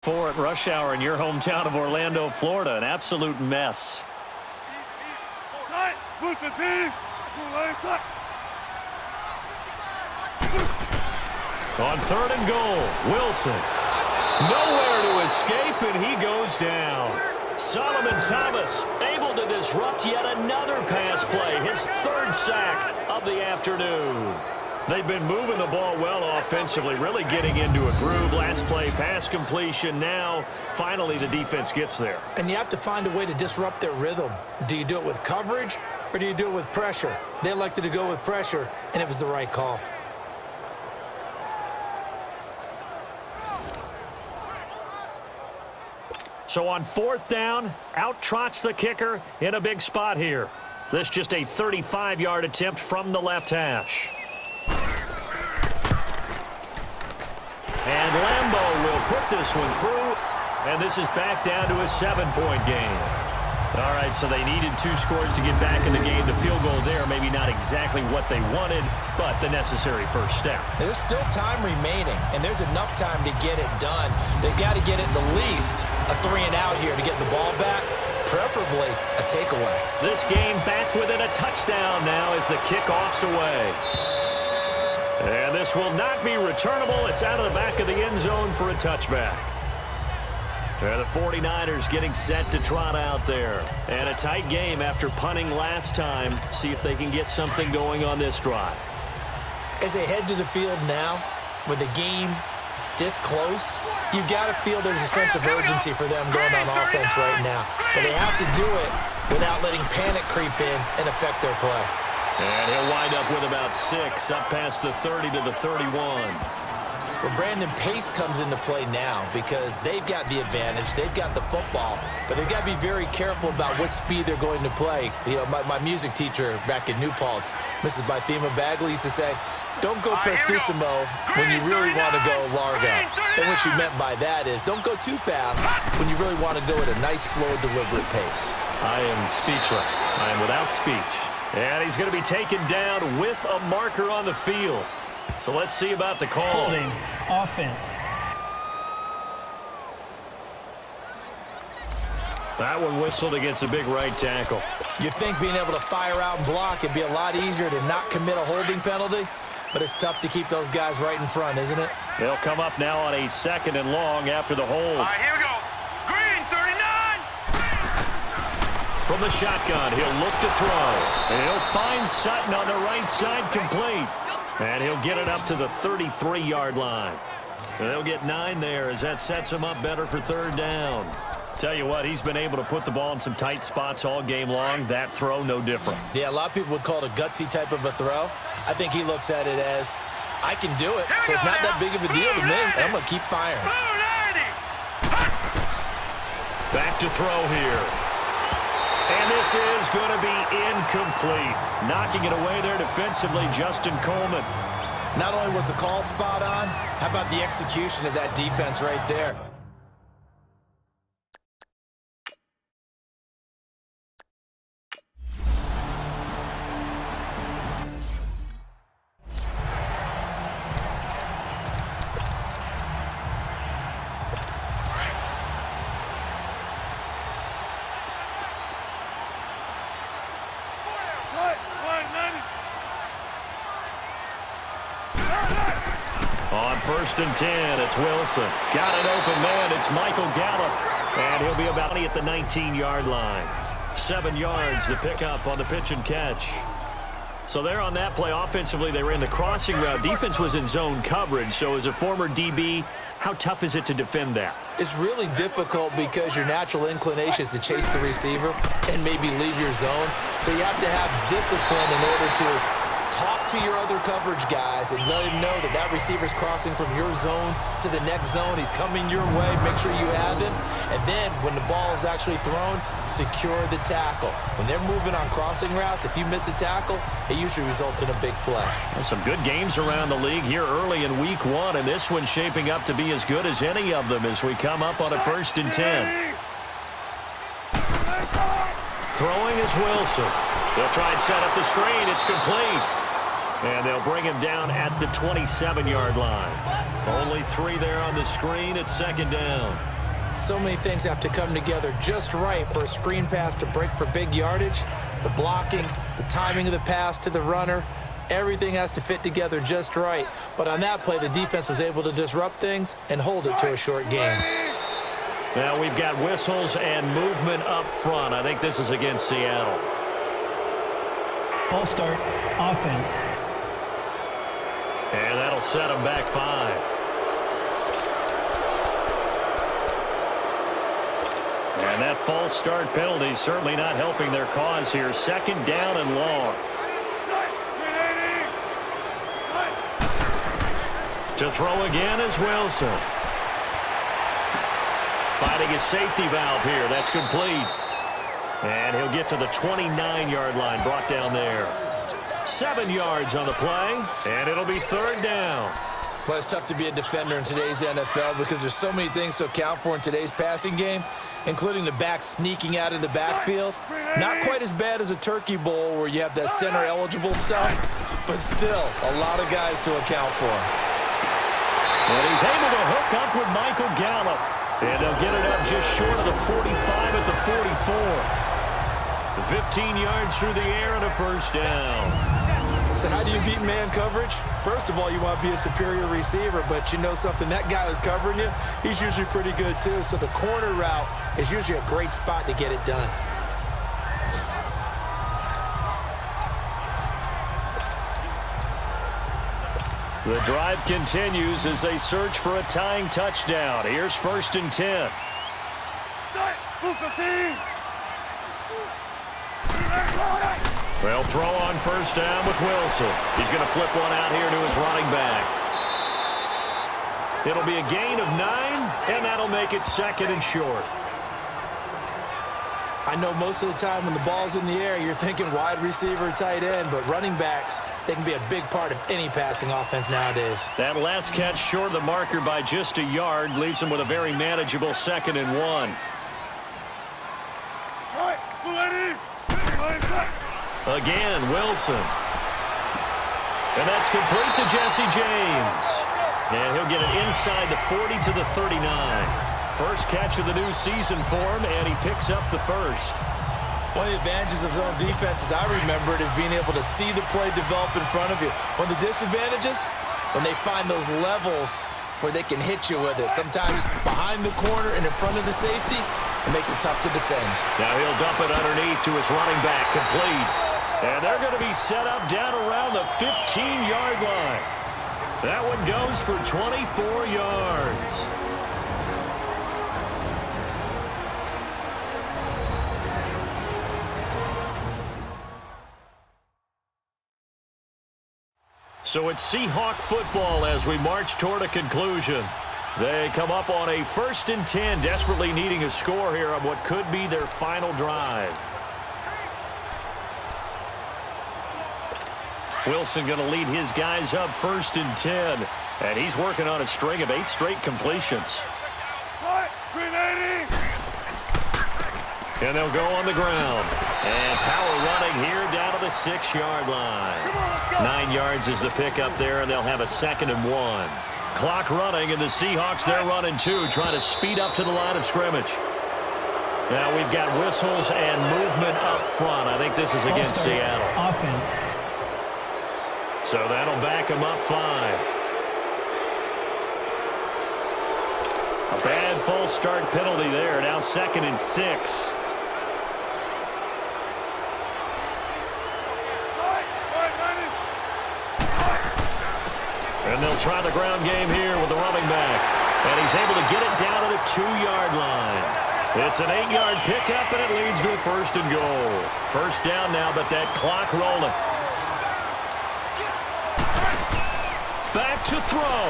4 at rush hour in your hometown of Orlando, Florida. An absolute mess. On 3rd and goal, Wilson. Nowhere to escape, and he goes down. Solomon Thomas able to disrupt yet another pass play. His 3rd sack of the afternoon. They've been moving the ball well offensively, really getting into a groove. Last play, pass completion. Now, finally, the defense gets there. And you have to find a way to disrupt their rhythm. Do you do it with coverage, or do you do it with pressure? They elected to go with pressure, and it was the right call. So on 4th down, out trots the kicker in a big spot here. This just a 35-yard attempt from the left hash. And Lambeau will put this one through, and this is back down to a 7-point game. All right, so they needed 2 scores to get back in the game. The field goal there, maybe not exactly what they wanted, but the necessary first step. There's still time remaining, and there's enough time to get it done. They've got to get at the least a 3-and-out here to get the ball back, preferably a takeaway. This game back within a touchdown now as the kickoff's away. And this will not be returnable. It's out of the back of the end zone for a touchback. The 49ers getting set to trot out there. And a tight game after punting last time. See if they can get something going on this drive. As they head to the field now, with the game this close, you've got to feel there's a sense of urgency for them going on offense right now. But they have to do it without letting panic creep in and affect their play. And he'll wind up with about 6, up past the 30 to the 31. Well, Brandon, pace comes into play now because they've got the advantage. They've got the football, but they've got to be very careful about what speed they're going to play. You know, my music teacher back in New Paltz, Mrs. Bythema Bagley, used to say, don't go prestissimo when you really want to go largo. And what she meant by that is don't go too fast when you really want to go at a nice, slow, deliberate pace. I am speechless. I am without speech. And he's going to be taken down with a marker on the field. So let's see about the call. Holding offense. That one whistled against a big right tackle. You'd think being able to fire out and block, it'd be a lot easier to not commit a holding penalty, but it's tough to keep those guys right in front, isn't it? They'll come up now on a 2nd and long after the hold. All right, here we go. Green, 39. From the shotgun, he'll look to throw. And he'll find Sutton on the right side complete. And he'll get it up to the 33-yard line. And they'll get 9 there as that sets him up better for 3rd down. Tell you what, he's been able to put the ball in some tight spots all game long. That throw, no different. Yeah, a lot of people would call it a gutsy type of a throw. I think he looks at it as, I can do it, so it's not that big of a deal to me, and I'm going to keep firing. Back to throw here. And this is going to be incomplete. Knocking it away there defensively, Justin Coleman. Not only was the call spot on, how about the execution of that defense right there? On 1st and 10, it's Wilson. Got an open man. It's Michael Gallup. And he'll be about at the 19-yard line. 7 yards, the pickup on the pitch and catch. So there on that play, offensively, they ran the crossing route. Defense was in zone coverage. So as a former DB, how tough is it to defend that? It's really difficult because your natural inclination is to chase the receiver and maybe leave your zone. So you have to have discipline in order to talk to your other coverage guys and let him know that that receiver's crossing from your zone to the next zone. He's coming your way. Make sure you have him. And then when the ball is actually thrown, secure the tackle. When they're moving on crossing routes, if you miss a tackle, it usually results in a big play. Well, some good games around the league here early in week 1, and this one's shaping up to be as good as any of them as we come up on a 1st and 10. Throwing is Wilson. They'll try and set up the screen. It's complete. And they'll bring him down at the 27-yard line. Only 3 there on the screen at second down. So many things have to come together just right for a screen pass to break for big yardage. The blocking, the timing of the pass to the runner, everything has to fit together just right. But on that play, the defense was able to disrupt things and hold it to a short game. Now we've got whistles and movement up front. I think this is against Seattle. False start, offense. And that'll set them back 5. And that false start penalty certainly not helping their cause here. Second down and long. To throw again is Wilson. Fighting a safety valve here. That's complete. And he'll get to the 29-yard line, brought down there. 7 yards on the play, and it'll be third down. Well, it's tough to be a defender in today's NFL because there's so many things to account for in today's passing game, including the back sneaking out of the backfield. Not quite as bad as a turkey bowl where you have that center-eligible stuff, but still a lot of guys to account for. And he's able to hook up with Michael Gallup. And they'll get it up just short of the 45 at the 44. 15 yards through the air and a first down. So how do you beat man coverage? First of all, you want to be a superior receiver, but you know something, that guy who's covering you, he's usually pretty good too. So the corner route is usually a great spot to get it done. The drive continues as they search for a tying touchdown. Here's first and 10. They'll throw on first down with Wilson. He's going to flip one out here to his running back. It'll be a gain of 9, and that'll make it second and short. I know most of the time when the ball's in the air, you're thinking wide receiver, tight end, but running backs, they can be a big part of any passing offense nowadays. That last catch short of the marker by just a yard leaves him with a very manageable second and 1. Again, Wilson. And that's complete to Jesse James. And he'll get it inside the 40 to the 39. First catch of the new season for him, and he picks up the first. One of the advantages of zone defense, as I remember it, is being able to see the play develop in front of you. One of the disadvantages, when they find those levels where they can hit you with it. Sometimes behind the corner and in front of the safety, it makes it tough to defend. Now he'll dump it underneath to his running back, complete. And they're going to be set up down around the 15-yard line. That one goes for 24 yards. So it's Seahawk football as we march toward a conclusion. They come up on a first and 10, desperately needing a score here on what could be their final drive. Wilson going to lead his guys up first and 10, and he's working on a string of 8 straight completions. And they'll go on the ground. And power running here down to the 6-yard line. 9 yards is the pickup there, and they'll have a second and 1. Clock running, and the Seahawks, they're running too, trying to speed up to the line of scrimmage. Now we've got whistles and movement up front. I think this is against Seattle. Offense. So that'll back them up 5. A bad false start penalty there. Now second and 6. And they'll try the ground game here with the running back. And he's able to get it down to the 2-yard line. It's an 8-yard pickup, and it leads to a first and goal. First down now, but that clock rolling. Back to throw.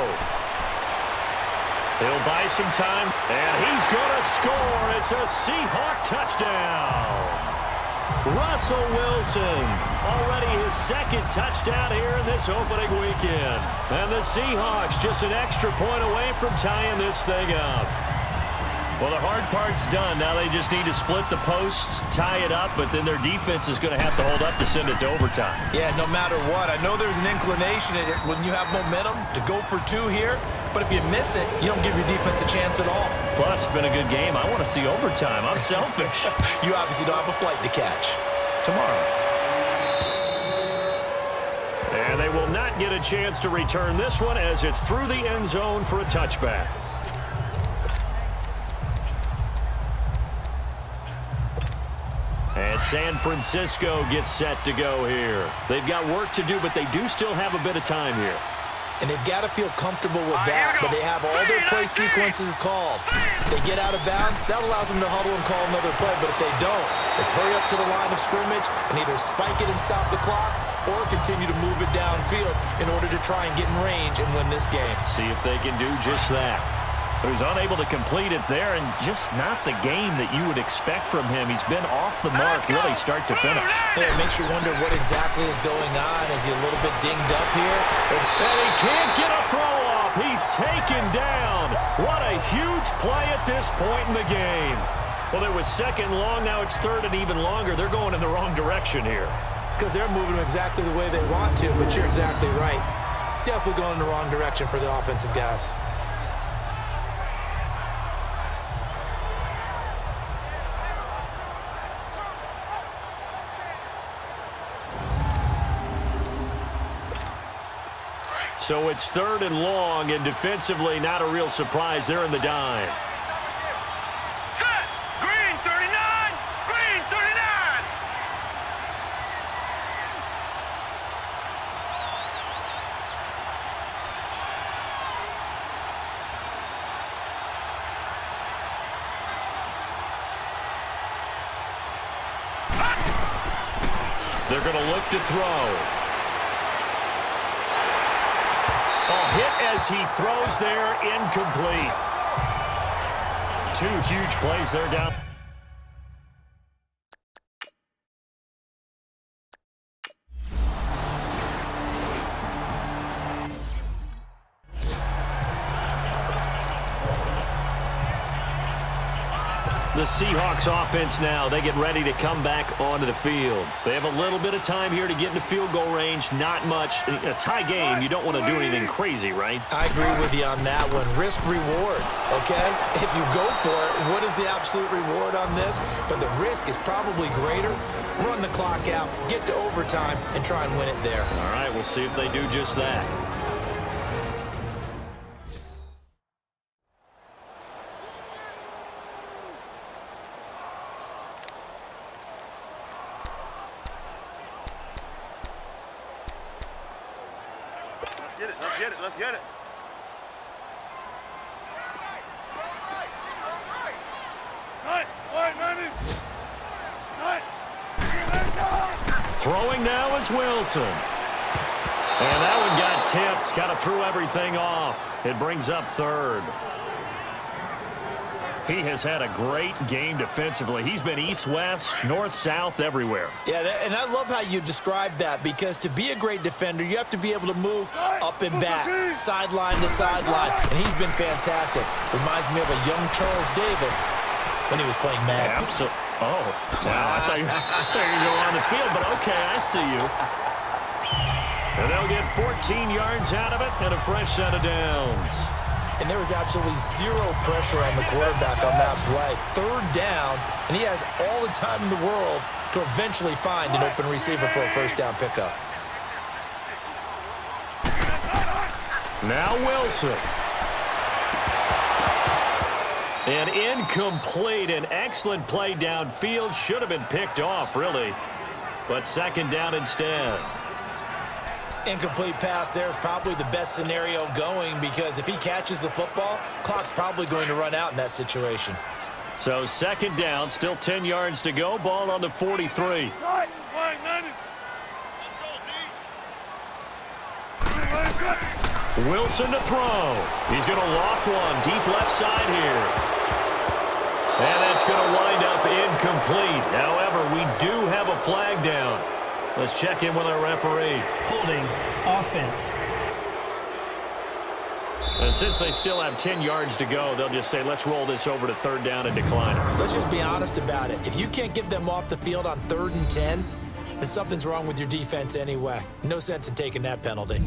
He'll buy some time, and he's going to score. It's a Seahawk touchdown. Russell Wilson, already his second touchdown here in this opening weekend. And the Seahawks just an extra point away from tying this thing up. Well, the hard part's done. Now they just need to split the posts, tie it up, but then their defense is going to have to hold up to send it to overtime. Yeah, no matter what. I know there's an inclination when you have momentum to go for 2 here, But if you miss it, you don't give your defense a chance at all. Plus, it's been a good game. I want to see overtime. I'm selfish. You obviously don't have a flight to catch. Tomorrow. And they will not get a chance to return this one as it's through the end zone for a touchback. And San Francisco gets set to go here. They've got work to do, but they do still have a bit of time here. And they've got to feel comfortable with that, but they have all their play sequences called. If they get out of bounds, that allows them to huddle and call another play, but if they don't, let's hurry up to the line of scrimmage and either spike it and stop the clock or continue to move it downfield in order to try and get in range and win this game. See if they can do just that. So he's unable to complete it there, and just not the game that you would expect from him. He's been off the mark really start to finish. Yeah, it makes you wonder what exactly is going on. Is he a little bit dinged up here? And he can't get a throw off. He's taken down. What a huge play at this point in the game. Well, it was second long. Now it's third and even longer. They're going in the wrong direction here. Because they're moving exactly the way they want to, but you're exactly right. Definitely going in the wrong direction for the offensive guys. So it's third and long, and defensively not a real surprise. They're in the dime. Set. Green 39. Green 39. They're going to look to throw. Hit as he throws there, incomplete. Two huge plays there down. The Seahawks offense now, they get ready to come back onto the field. They have a little bit of time here to get into field goal range, not much. A tie game, you don't want to do anything crazy, right? I agree with you on that one. Risk-reward, okay? If you go for it, what is the absolute reward on this? But the risk is probably greater. Run the clock out, get to overtime, and try and win it there. All right, we'll see if they do just that. Let's get it. Throwing now is Wilson. And that one got tipped. Kind of threw everything off. It brings up third. He has had a great game defensively. He's been east-west, north-south, everywhere. Yeah, and I love how you described that, because to be a great defender, you have to be able to move up and back, sideline to sideline, and he's been fantastic. Reminds me of a young Charles Davis when he was playing Madden. Absolutely. Oh, wow, I thought you were going on the field, but okay, I see you. And they'll get 14 yards out of it and a fresh set of downs. And there was absolutely zero pressure on the quarterback on that play. Third down, and he has all the time in the world to eventually find an open receiver for a first down pickup. Now Wilson. An incomplete, an excellent play downfield. Should have been picked off, really. But second down instead. Incomplete pass there is probably the best scenario going, because if he catches the football, clock's probably going to run out in that situation. So second down, still 10 yards to go. Ball on the 43. Wilson to throw. He's going to loft one deep left side here. And that's going to wind up incomplete. However, we do have a flag down. Let's check in with our referee. Holding offense. And since they still have 10 yards to go, they'll just say, let's roll this over to third down and decline it. Let's just be honest about it. If you can't get them off the field on 3rd and 10, then something's wrong with your defense anyway. No sense in taking that penalty.